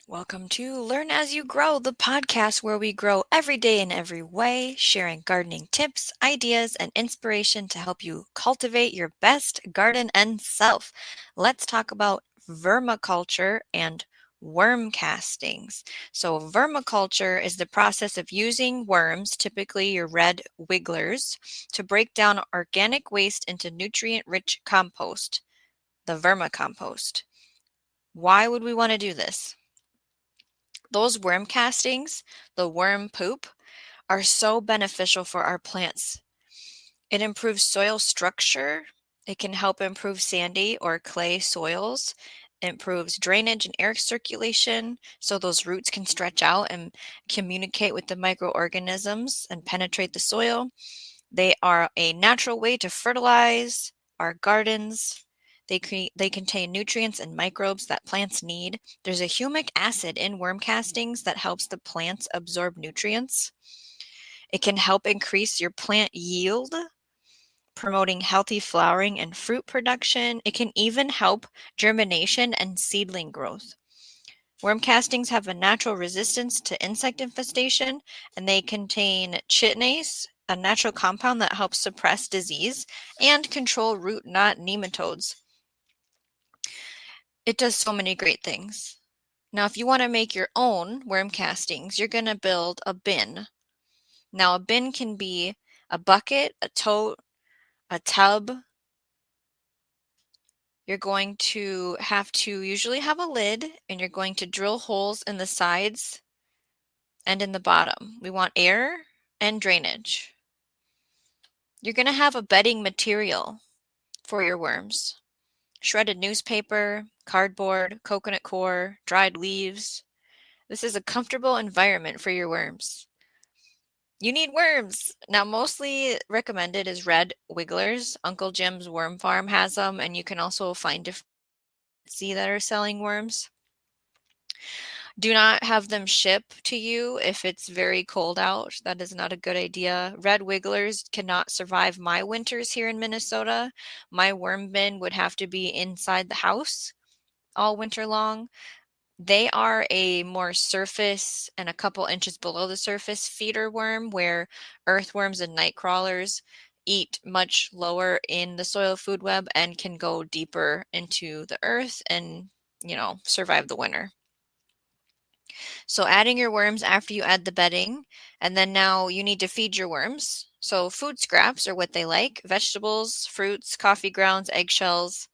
Welcome to Learn As You Grow, the podcast where we grow every day in every way, sharing gardening tips, ideas, and inspiration to help you cultivate your best garden and self. Let's talk about vermiculture and worm castings. So, vermiculture is the process of using worms, typically your red wigglers, to break down organic waste into nutrient rich compost, the vermicompost. Why would we want to do this? Those worm castings, the worm poop, are so beneficial for our plants. It improves soil structure. It can help improve sandy or clay soils. It improves drainage and air circulation so those roots can stretch out and communicate with the microorganisms and penetrate the soil. They are a natural way to fertilize our gardens. They contain nutrients and microbes that plants need. There's a humic acid in worm castings that helps the plants absorb nutrients. It can help increase your plant yield, promoting healthy flowering and fruit production. It can even help germination and seedling growth. Worm castings have a natural resistance to insect infestation, and they contain chitinase, a natural compound that helps suppress disease and control root knot nematodes. It does so many great things. Now, if you want to make your own worm castings, you're going to build a bin. Now, a bin can be a bucket, a tote, a tub. You're going to have to usually have a lid, and you're going to drill holes in the sides and in the bottom. We want air and drainage. You're going to have a bedding material for your worms. Shredded newspaper, cardboard, coconut coir, dried leaves. This is a comfortable environment for your worms. You need worms. Now, mostly recommended is red wigglers. Uncle Jim's Worm Farm has them, and you can also find different that are selling worms. Do not have them ship to you if it's very cold out. That is not a good idea. Red wigglers cannot survive my winters here in Minnesota. My worm bin would have to be inside the house all winter long. They are a more surface and a couple inches below the surface feeder worm, where earthworms and night crawlers eat much lower in the soil food web and can go deeper into the earth and, survive the winter. So adding your worms after you add the bedding, and then now you need to feed your worms. So food scraps are what they like: vegetables, fruits, coffee grounds, eggshells.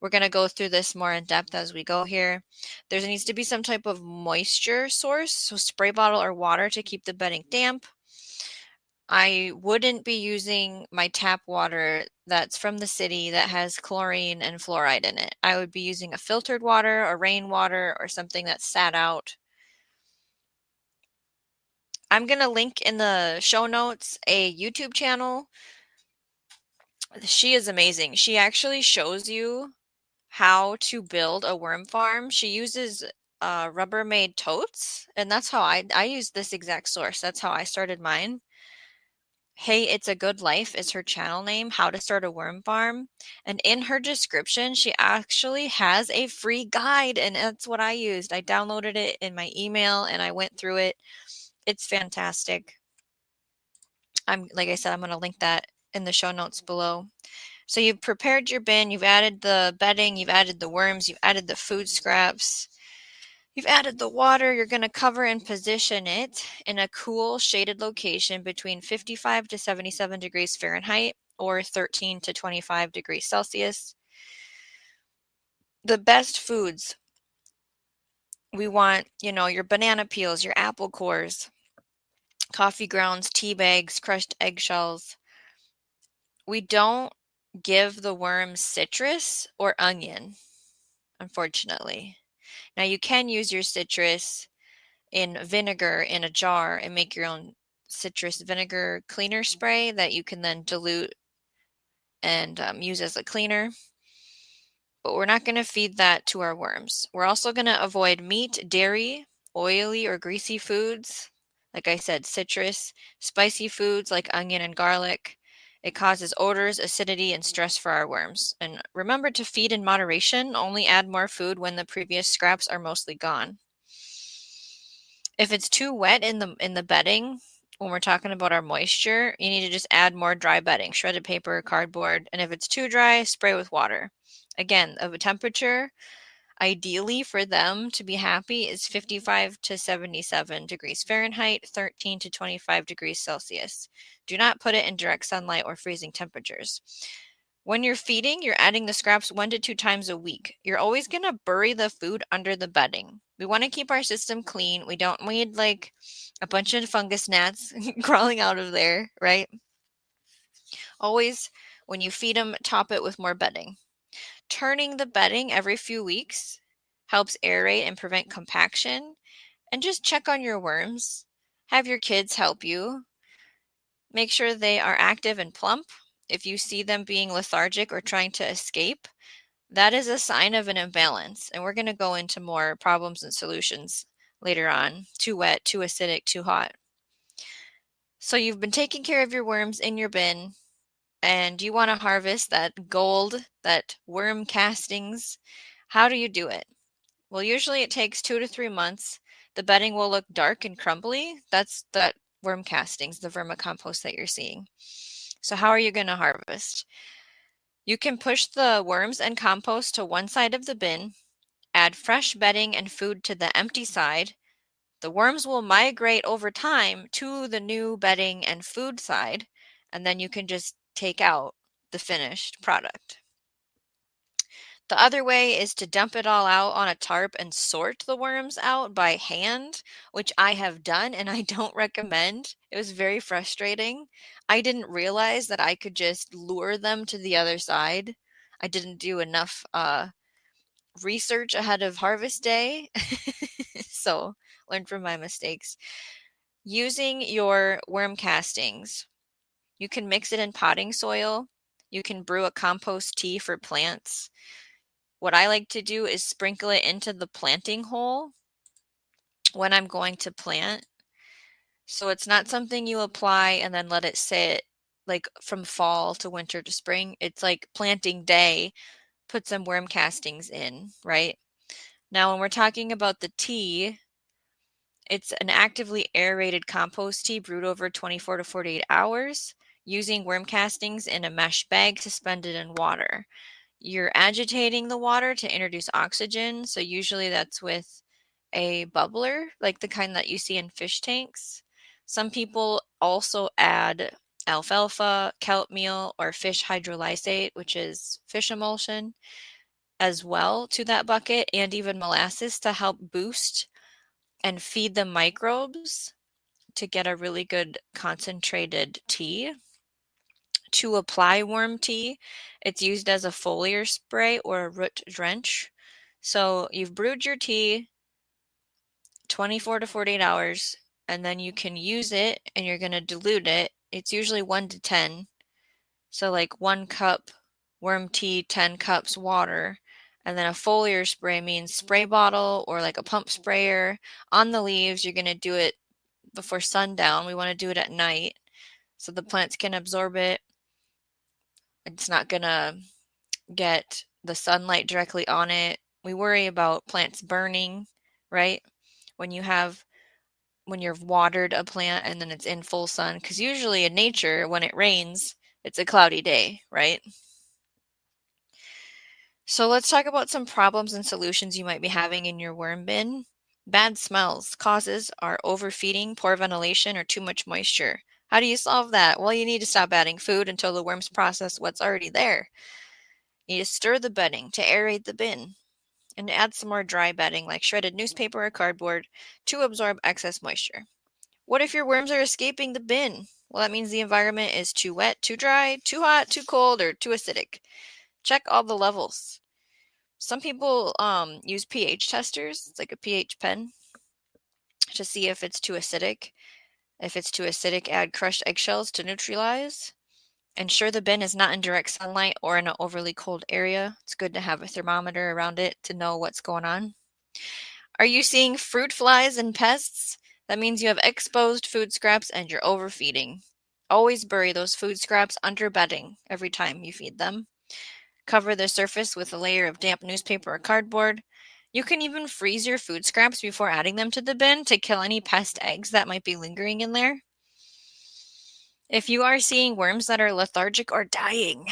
We're going to go through this more in depth as we go here. There needs to be some type of moisture source, so spray bottle or water to keep the bedding damp. I wouldn't be using my tap water that's from the city that has chlorine and fluoride in it. I would be using a filtered water or rainwater or something that's sat out. I'm going to link in the show notes a YouTube channel. She is amazing. She actually shows you how to build a worm farm. She uses Rubbermaid totes, and that's how I use this exact source. That's how I started mine. Hey, It's a Good Life is her channel name, How to Start a Worm Farm. And in her description, she actually has a free guide, and that's what I used. I downloaded it in my email and I went through it. It's fantastic. Like I said, I'm going to link that in the show notes below. So you've prepared your bin, you've added the bedding, you've added the worms, you've added the food scraps, you've added the water. You're going to cover and position it in a cool, shaded location between 55 to 77 degrees Fahrenheit or 13 to 25 degrees Celsius. The best foods, we want, your banana peels, your apple cores, coffee grounds, tea bags, crushed eggshells. We don't give the worms citrus or onion, unfortunately. Now you can use your citrus in vinegar in a jar and make your own citrus vinegar cleaner spray that you can then dilute and use as a cleaner. But we're not going to feed that to our worms. We're also going to avoid meat, dairy, oily or greasy foods. Like I said, citrus, spicy foods like onion and garlic. It causes odors, acidity, and stress for our worms. And remember to feed in moderation. Only add more food when the previous scraps are mostly gone. If it's too wet in the bedding, when we're talking about our moisture, you need to just add more dry bedding, shredded paper, cardboard, and if it's too dry, spray with water. Again, of a temperature, ideally for them to be happy is 55 to 77 degrees Fahrenheit, 13 to 25 degrees Celsius. Do not put it in direct sunlight or freezing temperatures. When you're feeding, you're adding the scraps 1 to 2 times a week. You're always going to bury the food under the bedding. We want to keep our system clean. We don't need like a bunch of fungus gnats crawling out of there, right? Always, when you feed them, top it with more bedding. Turning the bedding every few weeks helps aerate and prevent compaction. And just check on your worms. Have your kids help you. Make sure they are active and plump. If you see them being lethargic or trying to escape, that is a sign of an imbalance. And we're going to go into more problems and solutions later on. Too wet, too acidic, too hot. So you've been taking care of your worms in your bin, and you want to harvest that gold, that worm castings. How do you do it? Well, usually it takes 2 to 3 months. The bedding will look dark and crumbly. That's that worm castings, the vermicompost that you're seeing. So how are you going to harvest? You can push the worms and compost to one side of the bin, add fresh bedding and food to the empty side. The worms will migrate over time to the new bedding and food side, and then you can just take out the finished product. The other way is to dump it all out on a tarp and sort the worms out by hand, which I have done and I don't recommend. It was very frustrating. I didn't realize that I could just lure them to the other side. I didn't do enough research ahead of harvest day. So, learn from my mistakes. Using your worm castings, you can mix it in potting soil. You can brew a compost tea for plants. What I like to do is sprinkle it into the planting hole when I'm going to plant. So it's not something you apply and then let it sit like from fall to winter to spring. It's like planting day, put some worm castings in, right? Now, when we're talking about the tea, it's an actively aerated compost tea brewed over 24 to 48 hours using worm castings in a mesh bag suspended in water. You're agitating the water to introduce oxygen. So usually that's with a bubbler, like the kind that you see in fish tanks. Some people also add alfalfa, kelp meal, or fish hydrolysate, which is fish emulsion, as well to that bucket, and even molasses to help boost and feed the microbes to get a really good concentrated tea. To apply worm tea, it's used as a foliar spray or a root drench. So you've brewed your tea 24 to 48 hours, and then you can use it and you're going to dilute it. It's usually 1 to 10. So like 1 cup worm tea, 10 cups water. And then a foliar spray means spray bottle or like a pump sprayer on the leaves. You're going to do it before sundown. We want to do it at night so the plants can absorb it. It's not going to get the sunlight directly on it. We worry about plants burning, right? When you've watered a plant and then it's in full sun, because usually in nature, when it rains, it's a cloudy day, right? So let's talk about some problems and solutions you might be having in your worm bin. Bad smells. Causes are overfeeding, poor ventilation, or too much moisture. How do you solve that? Well, you need to stop adding food until the worms process what's already there. You need to stir the bedding to aerate the bin and add some more dry bedding like shredded newspaper or cardboard to absorb excess moisture. What if your worms are escaping the bin? Well, that means the environment is too wet, too dry, too hot, too cold, or too acidic. Check all the levels. Some people use pH testers. It's like a pH pen to see if it's too acidic. If it's too acidic, add crushed eggshells to neutralize. Ensure the bin is not in direct sunlight or in an overly cold area. It's good to have a thermometer around it to know what's going on. Are you seeing fruit flies and pests? That means you have exposed food scraps and you're overfeeding. Always bury those food scraps under bedding every time you feed them. Cover the surface with a layer of damp newspaper or cardboard. You can even freeze your food scraps before adding them to the bin to kill any pest eggs that might be lingering in there. If you are seeing worms that are lethargic or dying,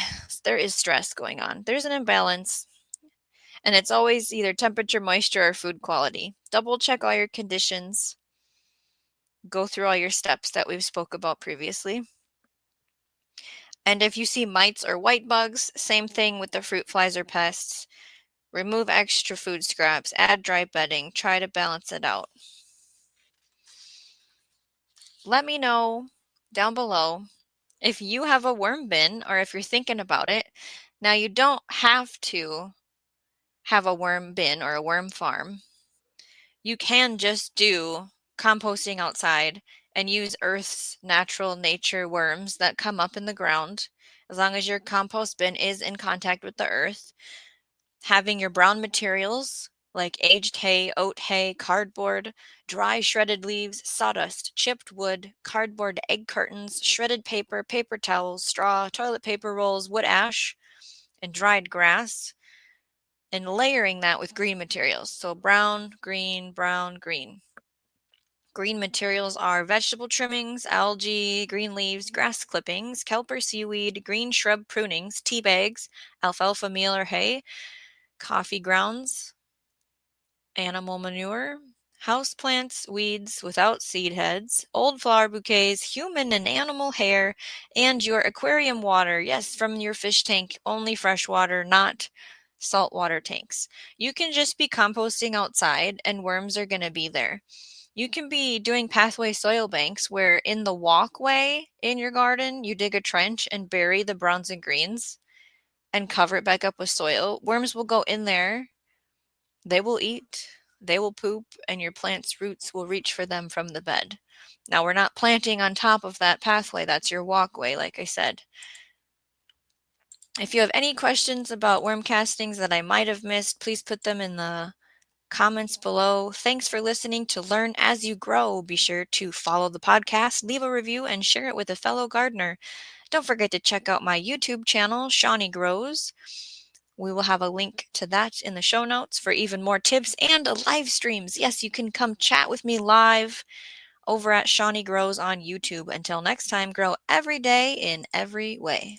there is stress going on. There's an imbalance, and it's always either temperature, moisture, or food quality. Double check all your conditions. Go through all your steps that we've spoke about previously. And if you see mites or white bugs, same thing with the fruit flies or pests. Remove extra food scraps, add dry bedding, try to balance it out. Let me know down below if you have a worm bin or if you're thinking about it. Now, you don't have to have a worm bin or a worm farm. You can just do composting outside and use Earth's natural nature worms that come up in the ground. As long as your compost bin is in contact with the earth, having your brown materials like aged hay, oat hay, cardboard, dry shredded leaves, sawdust, chipped wood, cardboard egg cartons, shredded paper, paper towels, straw, toilet paper rolls, wood ash, and dried grass, and layering that with green materials. So brown, green, brown, green. Green materials are vegetable trimmings, algae, green leaves, grass clippings, kelp or seaweed, green shrub prunings, tea bags, alfalfa meal or hay, coffee grounds, animal manure, houseplants, weeds without seed heads, old flower bouquets, human and animal hair, and your aquarium water. Yes, from your fish tank, only fresh water, not saltwater tanks. You can just be composting outside and worms are going to be there. You can be doing pathway soil banks where in the walkway in your garden, you dig a trench and bury the browns and greens and cover it back up with soil. Worms will go in there. They will eat, they will poop, and your plant's roots will reach for them from the bed. Now, we're not planting on top of that pathway. That's your walkway, like I said. If you have any questions about worm castings that I might have missed, please put them in the comments below. Thanks for listening to Learn As You Grow. Be sure to follow the podcast, leave a review, and share it with a fellow gardener. Don't forget to check out my YouTube channel, Shawnee Grows. We will have a link to that in the show notes for even more tips and live streams. Yes, you can come chat with me live over at Shawnee Grows on YouTube. Until next time, grow every day in every way.